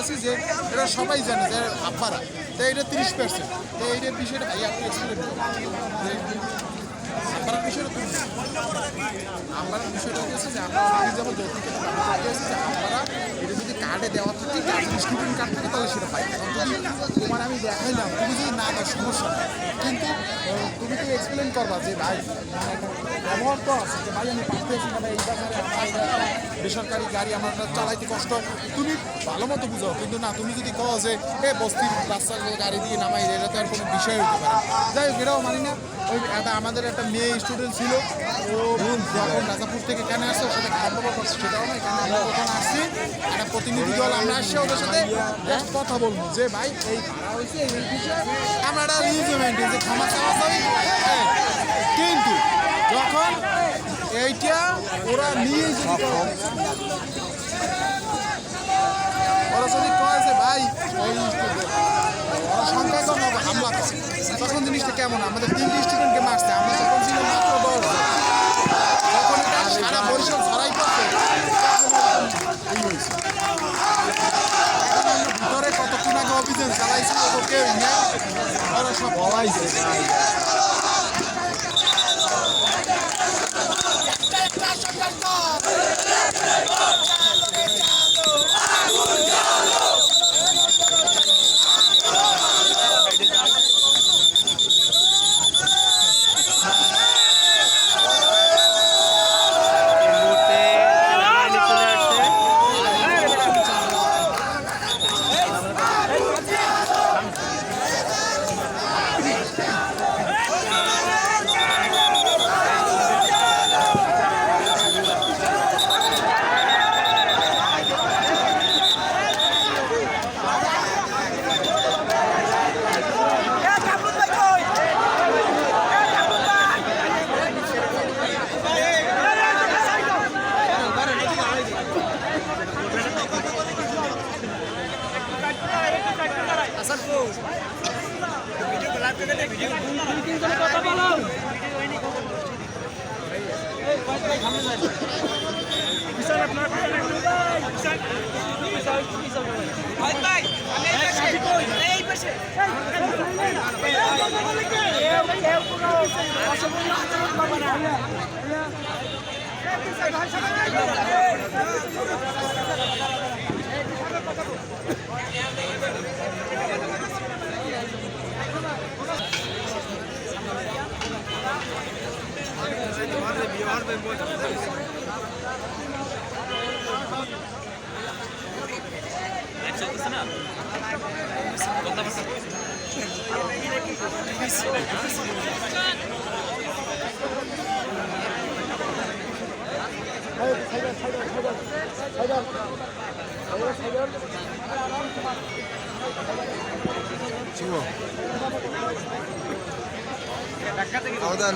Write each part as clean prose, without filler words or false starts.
বলতেছি যে এটা সবাই জানে যে আব্বারা, তো এটা 30%, তো এইটার বিষয়টা ভাই আপনি এক্সপ্লেন করুন। আমার বিষয়টা তুমি আমার বিষয়টা হচ্ছে যে আমরা যেমন যৌতুক যে আমরা এটা যদি কার্ডে দেওয়া থাকে, স্টুডেন্ট কার্ড থাকে, তাহলে সেটা পাই। কারণ যদি তোমার আমি দেখাইলাম, তুমি যদি না দাও সমস্যা নেই, কিন্তু তুমি তো এক্সপ্লেন করবা যে ভাই ব্যবহার তো আছে, যে ভাই আমি পাঠাতেছি না, ভাই এই বাজারে আমার বেসরকারি গাড়ি আমার চালাইতে কষ্ট, তুমি ভালো মতো বুঝাও। কিন্তু না, তুমি যদি কও যে বস্তির রাস্তার গাড়ি দিয়ে নামাই, এটা তো আর কোনো বিষয় হতে পারে। যাই হোক, এটাও মানি না। ওই আমাদের একটা মেয়ে স্টুডেন্ট ছিল, ও যখন রাজাপুর থেকে কেন আসছে, ওর সাথে খারাপ ব্যবহার করছে, সেটাও না। এখানে আমরা যখন আসছি, একটা প্রতিনিধি দল আমরা আসছি, ওদের সাথে কথা বলবো যে ভাই এই ভাড়া হয়েছে, এই বিষয়ে আমরা একটা রিজমেন্ট যে ক্ষমা চাওয়া চাই। কিন্তু যখন এইটা ওরা নিয়ে ওরা যদি কয় যে ভাই ওই ওরা সংখ্যায় কম হামলা করে, তখন জিনিসটা কেমন? আমাদের 3টি স্টুডেন্টকে মারছে, আমরা তখন ছিল মাত্র 10 জন। যখন এটা সারা বরিশাল ছড়াই পড়ছে, এই হয়েছে। ভিতরে কতক্ষণ আগে অভিযান চালাইছে, ওকে ওরা সব বলাইছে।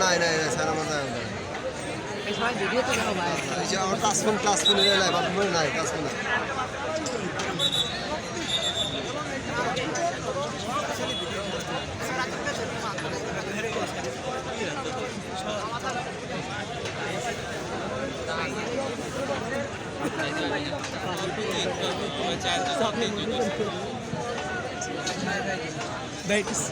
নাই স্যার, আমার নাই। আমার ক্লাস ফোন নাই, ক্লাস ফোন Dates.